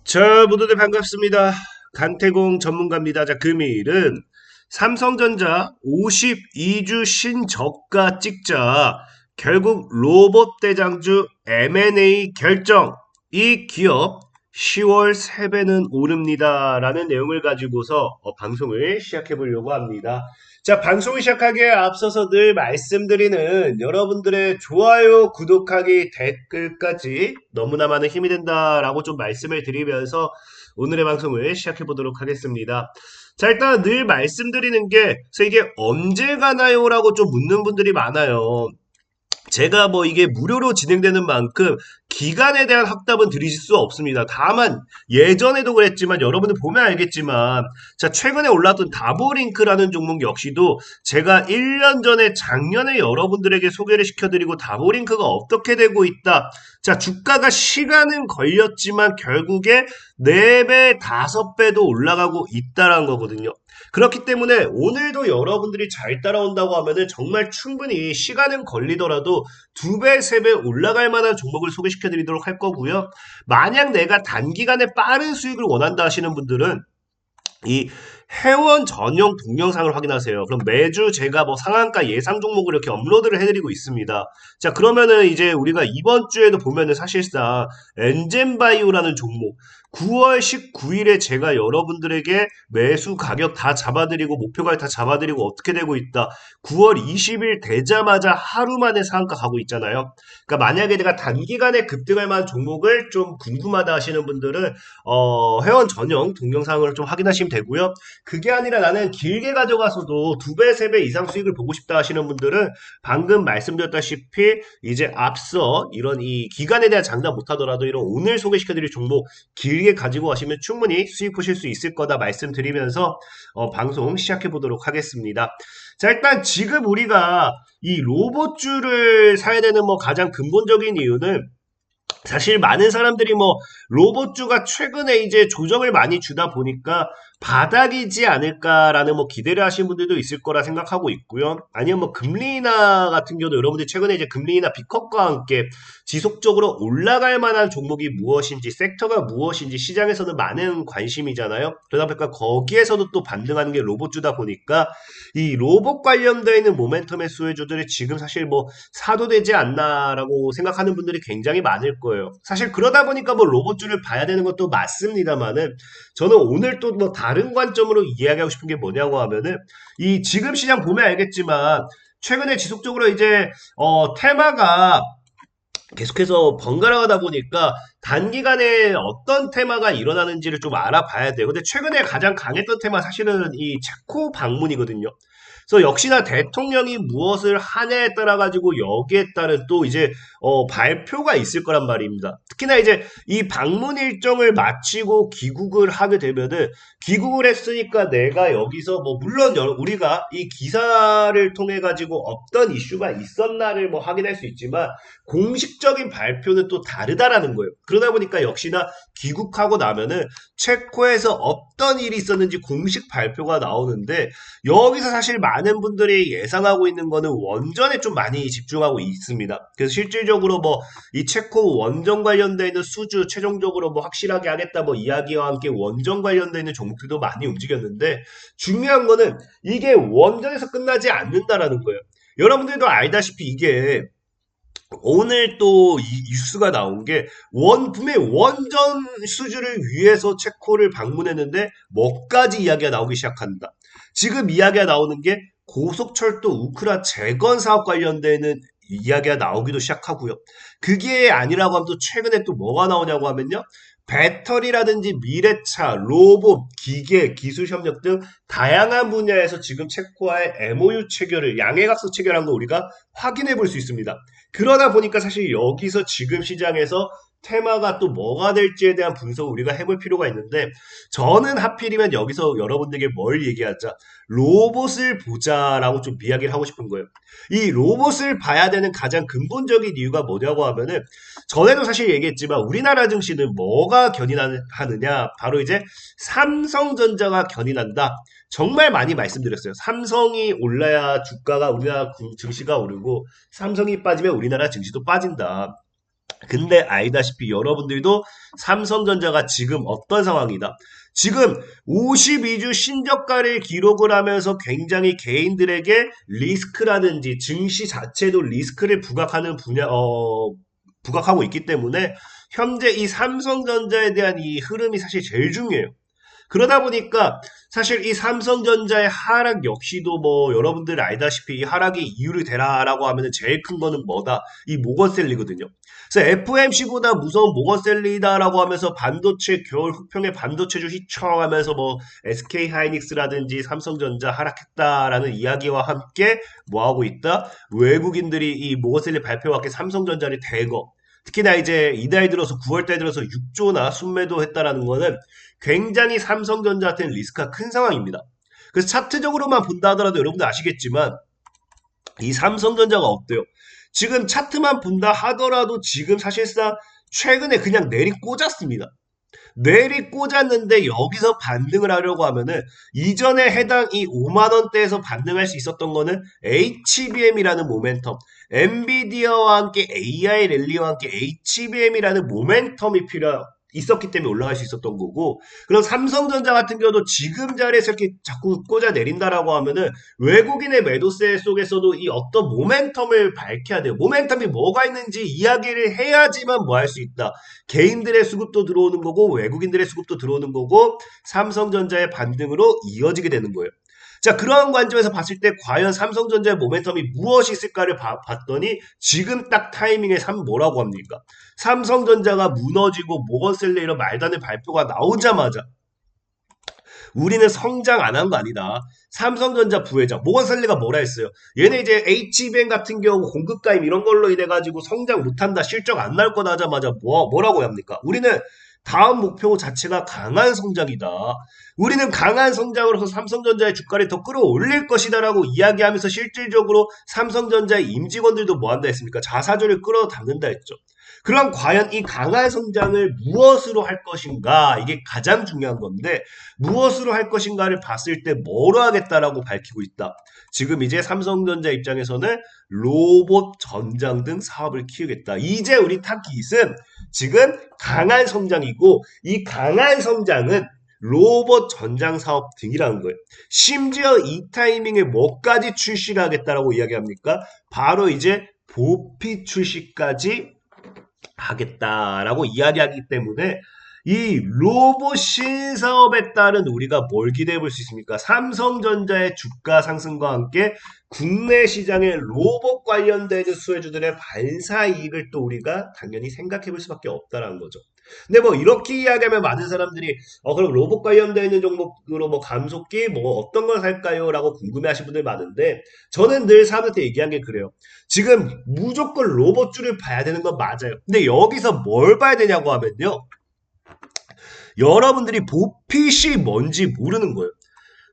자, 모두들 반갑습니다. 간태공 전문가입니다. 자, 금일은 삼성전자 52주 신저가 찍자. 결국 로봇 대장주 M&A 결정. 이 기업 10월 3배는 오릅니다. 라는 내용을 가지고서 방송을 시작해 보려고 합니다. 자, 방송을 시작하기에 앞서서 늘 말씀드리는 여러분들의 좋아요, 구독하기, 댓글까지 너무나 많은 힘이 된다라고 좀 말씀을 드리면서 오늘의 방송을 시작해 보도록 하겠습니다. 자, 일단 늘 말씀드리는 게, 그래서 이게 언제 가나요? 라고 좀 묻는 분들이 많아요. 제가 뭐 이게 무료로 진행되는 만큼 기간에 대한 확답은 드리실 수 없습니다. 다만 예전에도 그랬지만 여러분들 보면 알겠지만 자 최근에 올랐던 다보링크라는 종목 역시도 제가 1년 전에 작년에 여러분들에게 소개를 시켜드리고 다보링크가 어떻게 되고 있다. 자 주가가 시간은 걸렸지만 결국에 4배, 5배도 올라가고 있다라는 거거든요. 그렇기 때문에 오늘도 여러분들이 잘 따라온다고 하면은 정말 충분히 시간은 걸리더라도 2배, 3배 올라갈 만한 종목을 소개시켜 드리도록 할 거고요. 만약 내가 단기간에 빠른 수익을 원한다 하시는 분들은 이 회원 전용 동영상을 확인하세요. 그럼 매주 제가 뭐 상한가 예상 종목을 이렇게 업로드를 해드리고 있습니다. 자, 그러면은 이제 우리가 이번 주에도 보면은 사실상 엔젠바이오라는 종목 9월 19일에 제가 여러분들에게 매수 가격 다 잡아드리고 목표 가격 다 잡아드리고 어떻게 되고 있다. 9월 20일 되자마자 하루 만에 상한가 가고 있잖아요. 그러니까 만약에 내가 단기간에 급등할 만한 종목을 좀 궁금하다 하시는 분들은 회원 전용 동영상을 좀 확인하시면 되고요. 그게 아니라 나는 길게 가져가서도 2배, 3배 이상 수익을 보고 싶다 하시는 분들은 방금 말씀드렸다시피 이제 앞서 이런 이 기간에 대한 장담 못하더라도 이런 오늘 소개시켜드릴 종목 길게 가지고 가시면 충분히 수익 보실 수 있을 거다 말씀드리면서 방송 시작해 보도록 하겠습니다. 자, 일단 지금 우리가 이 로봇주를 사야 되는 뭐 가장 근본적인 이유는 사실 많은 사람들이 뭐 로봇주가 최근에 이제 조정을 많이 주다 보니까 바닥이지 않을까라는 뭐 기대를 하시는 분들도 있을 거라 생각하고 있고요. 아니면 뭐 금리 인하 같은 경우도 여러분들이 최근에 이제 금리 인하 비컷과 함께 지속적으로 올라갈 만한 종목이 무엇인지 섹터가 무엇인지 시장에서는 많은 관심이잖아요. 그러다 보니까 거기에서도 또 반등하는 게 로봇주다 보니까 이 로봇 관련되어 있는 모멘텀의 수혜주들이 지금 사실 뭐 사도 되지 않나라고 생각하는 분들이 굉장히 많을 거예요. 사실 그러다 보니까 뭐 로봇주를 봐야 되는 것도 맞습니다만은 저는 오늘 또 뭐 다른 관점으로 이야기하고 싶은 게 뭐냐고 하면은 이 지금 시장 보면 알겠지만 최근에 지속적으로 이제 테마가 계속해서 번갈아 가다 보니까 단기간에 어떤 테마가 일어나는지를 좀 알아봐야 돼요. 근데 최근에 가장 강했던 테마 사실은 이 체코 방문이거든요. 그래서 역시나 대통령이 무엇을 하냐에 따라 가지고 여기에 따른 또 이제 발표가 있을 거란 말입니다. 특히나 이제 이 방문 일정을 마치고 귀국을 하게 되면은 귀국을 했으니까 내가 여기서 뭐 물론 우리가 이 기사를 통해 가지고 어떤 이슈가 있었나를 뭐 확인할 수 있지만 공식적인 발표는 또 다르다라는 거예요. 그러다 보니까 역시나 귀국하고 나면은 체코에서 어떤 일이 있었는지 공식 발표가 나오는데 여기서 사실 많은 분들이 예상하고 있는 거는 원전에 좀 많이 집중하고 있습니다. 그래서 실질적으로 뭐 이 체코 원전 관련되어 있는 수주 최종적으로 뭐 확실하게 하겠다 뭐 이야기와 함께 원전 관련되어 있는 종목들도 많이 움직였는데 중요한 거는 이게 원전에서 끝나지 않는다라는 거예요. 여러분들도 알다시피 이게 오늘 또 이 뉴스가 나온 게 분명히 원전 수주를 위해서 체코를 방문했는데 뭐까지 이야기가 나오기 시작한다. 지금 이야기가 나오는 게 고속철도 우크라 재건 사업 관련되는 이야기가 나오기도 시작하고요. 그게 아니라고 하면 또 최근에 또 뭐가 나오냐고 하면요. 배터리라든지 미래차, 로봇, 기계, 기술 협력 등 다양한 분야에서 지금 체코와의 MOU 체결을 양해각서 체결한 거 우리가 확인해 볼 수 있습니다. 그러다 보니까 사실 여기서 지금 시장에서 테마가 또 뭐가 될지에 대한 분석을 우리가 해볼 필요가 있는데 저는 하필이면 여기서 여러분들에게 뭘 얘기하자 로봇을 보자라고 좀 이야기를 하고 싶은 거예요. 이 로봇을 봐야 되는 가장 근본적인 이유가 뭐냐고 하면은 전에도 사실 얘기했지만 우리나라 증시는 뭐가 견인하느냐 바로 이제 삼성전자가 견인한다. 정말 많이 말씀드렸어요. 삼성이 올라야 주가가 우리나라 증시가 오르고 삼성이 빠지면 우리나라 증시도 빠진다. 근데 알다시피 여러분들도 삼성전자가 지금 어떤 상황이다. 지금 52주 신저가를 기록을 하면서 굉장히 개인들에게 리스크라든지 증시 자체도 리스크를 부각하고 있기 때문에 현재 이 삼성전자에 대한 이 흐름이 사실 제일 중요해요. 그러다 보니까 사실 이 삼성전자의 하락 역시도 뭐 여러분들 알다시피 이 하락의 이유를 대라라고 하면은 제일 큰 거는 뭐다? 이 모건셀리거든요. 그래서 FMC보다 무서운 모건셀리다라고 하면서 반도체 겨울 흑평의 반도체주 휘청하면서 뭐 SK 하이닉스라든지 삼성전자 하락했다라는 이야기와 함께 뭐 하고 있다? 외국인들이 이 모건셀리 발표와 함께 삼성전자를 대거 특히나 이제 이달 들어서 9월달 들어서 6조나 순매도 했다라는 거는 굉장히 삼성전자한테는 리스크가 큰 상황입니다. 그래서 차트적으로만 본다 하더라도 여러분들 아시겠지만 이 삼성전자가 어때요? 지금 차트만 본다 하더라도 지금 사실상 최근에 그냥 내리 꽂았습니다. 내리 꽂았는데 여기서 반등을 하려고 하면은 이전에 해당 이 5만 원대에서 반등할 수 있었던 거는 HBM이라는 모멘텀, 엔비디아와 함께 AI 랠리와 함께 HBM이라는 모멘텀이 있었기 때문에 올라갈 수 있었던 거고, 그럼 삼성전자 같은 경우도 지금 자리에서 이렇게 자꾸 꽂아 내린다라고 하면은 외국인의 매도세 속에서도 이 어떤 모멘텀을 밝혀야 돼요. 모멘텀이 뭐가 있는지 이야기를 해야지만 뭐 할 수 있다. 개인들의 수급도 들어오는 거고 외국인들의 수급도 들어오는 거고 삼성전자의 반등으로 이어지게 되는 거예요. 자, 그러한 관점에서 봤을 때 과연 삼성전자의 모멘텀이 무엇이 있을까를 봤더니 지금 딱 타이밍에 뭐라고 합니까? 삼성전자가 무너지고 모건셀레 이런 말도 안 되는 발표가 나오자마자 우리는 성장 안 한 거 아니다. 삼성전자 부회장 모건셀리가 뭐라 했어요? 얘네 이제 HBM 같은 경우 공급 가임 이런 걸로 인해 가지고 성장 못한다, 실적 안 나올 거다 하자마자 뭐라고 합니까? 우리는 다음 목표 자체가 강한 성장이다. 우리는 강한 성장으로서 삼성전자의 주가를 더 끌어올릴 것이다라고 이야기하면서 실질적으로 삼성전자의 임직원들도 뭐 한다 했습니까? 자사주를 끌어당긴다 했죠. 그럼 과연 이 강한 성장을 무엇으로 할 것인가? 이게 가장 중요한 건데 무엇으로 할 것인가를 봤을 때 뭐로 하겠다라고 밝히고 있다. 지금 이제 삼성전자 입장에서는 로봇 전장 등 사업을 키우겠다. 이제 우리 타깃은 지금 강한 성장이고 이 강한 성장은 로봇 전장 사업 등이라는 거예요. 심지어 이 타이밍에 뭐까지 출시를 하겠다라고 이야기합니까? 바로 이제 보피 출시까지 하겠다라고 이야기하기 때문에 이 로봇 신사업에 따른 우리가 뭘 기대해 볼 수 있습니까? 삼성전자의 주가 상승과 함께 국내 시장의 로봇 관련되는 수혜주들의 반사 이익을 또 우리가 당연히 생각해 볼 수밖에 없다라는 거죠. 근데 뭐 이렇게 이야기하면 많은 사람들이 그럼 로봇 관련되는 종목으로 뭐 감속기 뭐 어떤 걸 살까요? 라고 궁금해 하시는 분들 많은데 저는 늘 사람한테 얘기한 게 그래요. 지금 무조건 로봇주를 봐야 되는 건 맞아요. 근데 여기서 뭘 봐야 되냐고 하면요. 여러분들이 보핏이 뭔지 모르는 거예요.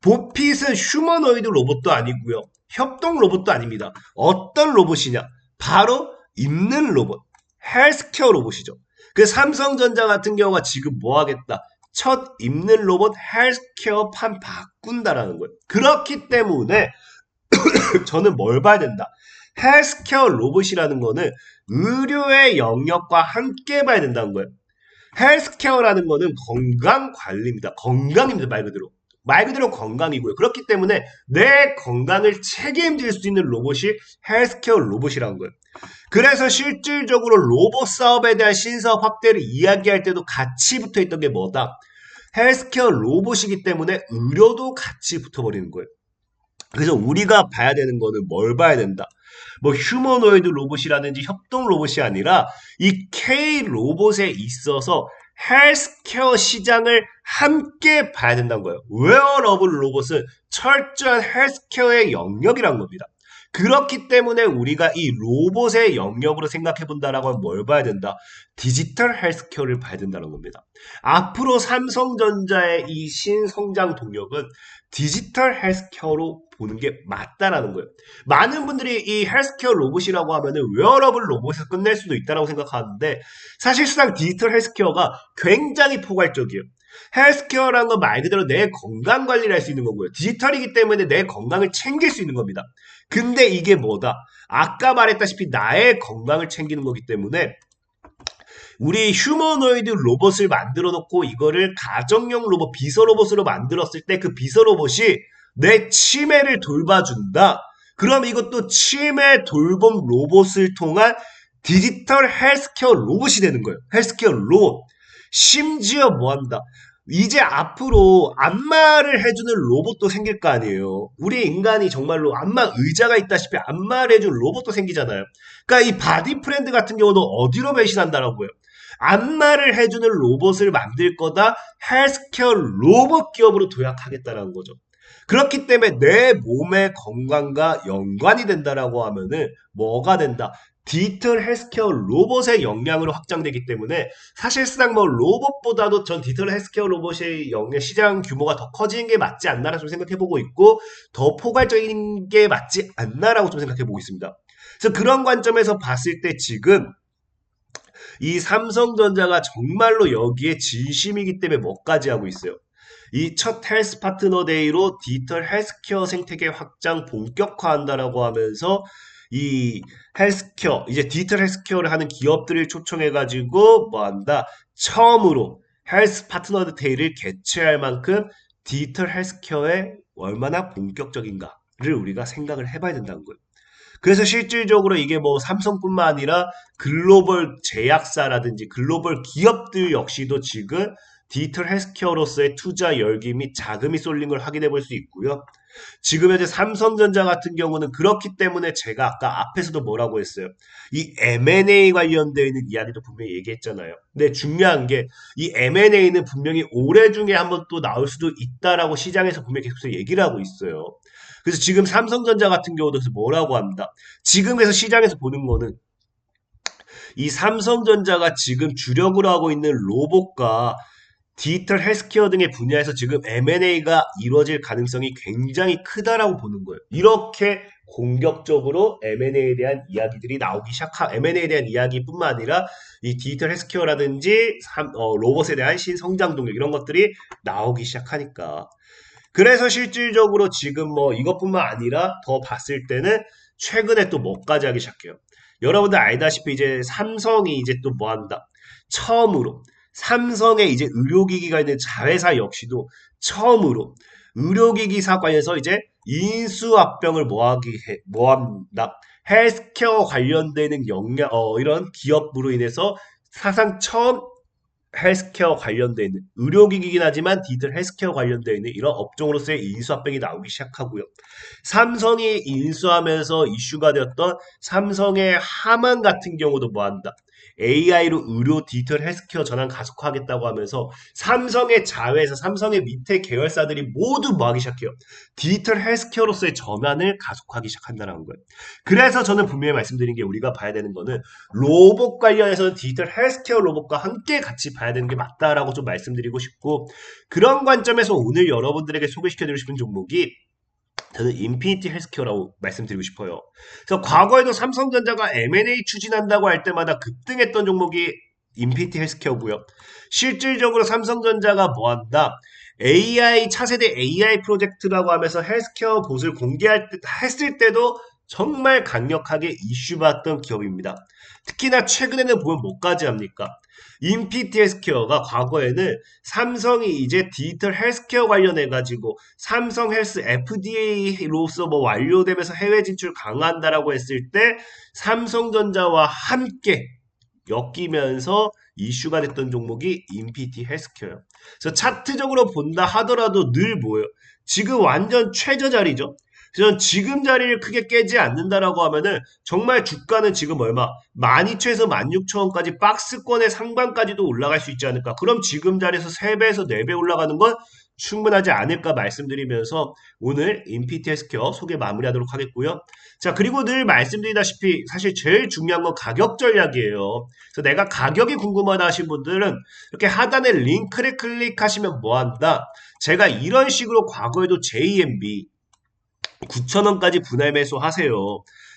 보핏은 휴머노이드 로봇도 아니고요. 협동 로봇도 아닙니다. 어떤 로봇이냐? 바로 입는 로봇, 헬스케어 로봇이죠. 그 삼성전자 같은 경우가 지금 뭐 하겠다? 첫 입는 로봇 헬스케어 판 바꾼다라는 거예요. 그렇기 때문에 저는 뭘 봐야 된다? 헬스케어 로봇이라는 거는 의료의 영역과 함께 봐야 된다는 거예요. 헬스케어라는 거는 건강 관리입니다. 건강입니다. 말 그대로. 말 그대로 건강이고요. 그렇기 때문에 내 건강을 책임질 수 있는 로봇이 헬스케어 로봇이라는 거예요. 그래서 실질적으로 로봇 사업에 대한 신사업 확대를 이야기할 때도 같이 붙어 있던 게 뭐다? 헬스케어 로봇이기 때문에 의료도 같이 붙어버리는 거예요. 그래서 우리가 봐야 되는 거는 뭘 봐야 된다? 뭐 휴머노이드 로봇이라든지 협동 로봇이 아니라 이 K 로봇에 있어서 헬스케어 시장을 함께 봐야 된다는 거예요. 웨어러블 로봇은 철저한 헬스케어의 영역이란 겁니다. 그렇기 때문에 우리가 이 로봇의 영역으로 생각해 본다라고 하면 뭘 봐야 된다? 디지털 헬스케어를 봐야 된다는 겁니다. 앞으로 삼성전자의 이 신성장 동력은 디지털 헬스케어로 보는 게 맞다라는 거예요. 많은 분들이 이 헬스케어 로봇이라고 하면은 웨어러블 로봇에서 끝낼 수도 있다라고 생각하는데 사실상 디지털 헬스케어가 굉장히 포괄적이에요. 헬스케어라는 건 말 그대로 내 건강 관리를 할 수 있는 거고요. 디지털이기 때문에 내 건강을 챙길 수 있는 겁니다. 근데 이게 뭐다? 아까 말했다시피 나의 건강을 챙기는 거기 때문에 우리 휴머노이드 로봇을 만들어 놓고 이거를 가정용 로봇, 비서 로봇으로 만들었을 때 그 비서 로봇이 내 치매를 돌봐준다. 그럼 이것도 치매 돌봄 로봇을 통한 디지털 헬스케어 로봇이 되는 거예요. 헬스케어 로봇. 심지어 뭐 한다. 이제 앞으로 안마를 해주는 로봇도 생길 거 아니에요. 우리 인간이 정말로 안마 의자가 있다시피 안마를 해주는 로봇도 생기잖아요. 그러니까 이 바디 프렌드 같은 경우도 어디로 배신한다라고요. 안마를 해주는 로봇을 만들 거다. 헬스케어 로봇 기업으로 도약하겠다라는 거죠. 그렇기 때문에 내 몸의 건강과 연관이 된다라고 하면은 뭐가 된다? 디지털 헬스케어 로봇의 역량으로 확장되기 때문에 사실상 뭐 로봇보다도 전 디지털 헬스케어 로봇의 역량 시장 규모가 더 커지는 게 맞지 않나라고 좀 생각해보고 있고 더 포괄적인 게 맞지 않나라고 좀 생각해보고 있습니다. 그래서 그런 관점에서 봤을 때 지금 이 삼성전자가 정말로 여기에 진심이기 때문에 뭐까지 하고 있어요. 이 첫 헬스 파트너 데이로 디지털 헬스케어 생태계 확장 본격화한다라고 하면서 이 헬스케어, 이제 디지털 헬스케어를 하는 기업들을 초청해가지고 뭐 한다? 처음으로 헬스 파트너 데이를 개최할 만큼 디지털 헬스케어에 얼마나 본격적인가를 우리가 생각을 해봐야 된다는 거예요. 그래서 실질적으로 이게 뭐 삼성뿐만 아니라 글로벌 제약사라든지 글로벌 기업들 역시도 지금 디지털 헬스케어로서의 투자 열기 및 자금이 쏠린 걸 확인해 볼 수 있고요. 지금 현재 삼성전자 같은 경우는 그렇기 때문에 제가 아까 앞에서도 뭐라고 했어요. 이 M&A 관련되어 있는 이야기도 분명히 얘기했잖아요. 근데 중요한 게 이 M&A는 분명히 올해 중에 한번 또 나올 수도 있다라고 시장에서 분명히 계속 얘기를 하고 있어요. 그래서 지금 삼성전자 같은 경우도 뭐라고 합니다. 지금에서 시장에서 보는 거는 이 삼성전자가 지금 주력으로 하고 있는 로봇과 디지털 헬스케어 등의 분야에서 지금 M&A가 이루어질 가능성이 굉장히 크다라고 보는 거예요. 이렇게 공격적으로 M&A에 대한 이야기들이 나오기 M&A에 대한 이야기뿐만 아니라 이 디지털 헬스케어라든지 로봇에 대한 신성장 동력 이런 것들이 나오기 시작하니까. 그래서 실질적으로 지금 뭐 이것뿐만 아니라 더 봤을 때는 최근에 또 뭐까지 하기 시작해요. 여러분들 알다시피 이제 삼성이 이제 또 뭐 한다. 처음으로 삼성의 이제 의료기기가 있는 자회사 역시도 처음으로 의료기기사 관련해서 이제 인수합병을 뭐한다. 헬스케어 관련되는 이런 기업으로 인해서 사상 처음 헬스케어 관련되어 있는 의료기기긴 하지만 디지털 헬스케어 관련되어 있는 이런 업종으로서의 인수합병이 나오기 시작하고요. 삼성이 인수하면서 이슈가 되었던 삼성의 하만 같은 경우도 뭐한다. AI로 의료 디지털 헬스케어 전환 가속화하겠다고 하면서 삼성의 자회사, 삼성의 밑에 계열사들이 모두 뭐 하기 시작해요. 디지털 헬스케어로서의 전환을 가속화하기 시작한다는 거예요. 그래서 저는 분명히 말씀드린 게 우리가 봐야 되는 거는 로봇 관련해서는 디지털 헬스케어 로봇과 함께 같이 봐야 되는 게 맞다라고 좀 말씀드리고 싶고 그런 관점에서 오늘 여러분들에게 소개시켜드리고 싶은 종목이 저는 인피니티 헬스케어라고 말씀드리고 싶어요. 그래서 과거에도 삼성전자가 M&A 추진한다고 할 때마다 급등했던 종목이 인피니티 헬스케어고요. 실질적으로 삼성전자가 뭐한다? AI 차세대 AI 프로젝트라고 하면서 헬스케어 봇을 했을 때도 정말 강력하게 이슈받던 기업입니다. 특히나 최근에는 보면 뭐까지 합니까? 인피니티 헬스케어가 과거에는 삼성이 이제 디지털 헬스케어 관련해가지고 삼성 헬스 FDA로서 뭐 완료되면서 해외 진출 강화한다라고 했을 때 삼성전자와 함께 엮이면서 이슈가 됐던 종목이 인피니티 헬스케어예요. 그래서 차트적으로 본다 하더라도 늘 뭐예요? 지금 완전 최저 자리죠. 그래서 지금 자리를 크게 깨지 않는다라고 하면은 정말 주가는 지금 얼마? 12,000에서 16,000원까지 박스권의 상반까지도 올라갈 수 있지 않을까? 그럼 지금 자리에서 3배에서 4배 올라가는 건 충분하지 않을까 말씀드리면서 오늘 인피니티 헬스케어 소개 마무리하도록 하겠고요. 자, 그리고 늘 말씀드리다시피 사실 제일 중요한 건 가격 전략이에요. 그래서 내가 가격이 궁금하다 하신 분들은 이렇게 하단에 링크를 클릭하시면 뭐한다? 제가 이런 식으로 과거에도 JMB 9,000원까지 분할 매수 하세요.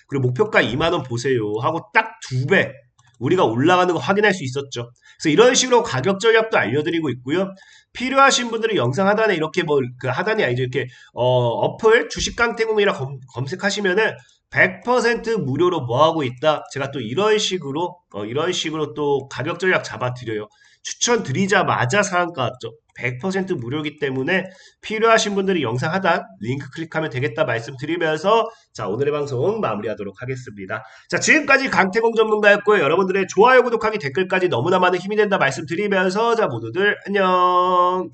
그리고 목표가 2만원 보세요. 하고 딱 2배 우리가 올라가는 거 확인할 수 있었죠. 그래서 이런 식으로 가격 전략도 알려드리고 있고요. 필요하신 분들은 영상 하단에 이렇게 뭐 그 하단이 아니죠. 이렇게 어플 주식 강태공이라 검색하시면은 100% 무료로 뭐 하고 있다? 제가 또 이런 식으로 또 가격 전략 잡아드려요. 추천드리자마자 상한가 100% 무료이기 때문에 필요하신 분들이 영상 하단 링크 클릭하면 되겠다 말씀드리면서 자, 오늘의 방송 마무리하도록 하겠습니다. 자, 지금까지 강태공 전문가였고요. 여러분들의 좋아요, 구독하기, 댓글까지 너무나 많은 힘이 된다 말씀드리면서 자, 모두들 안녕.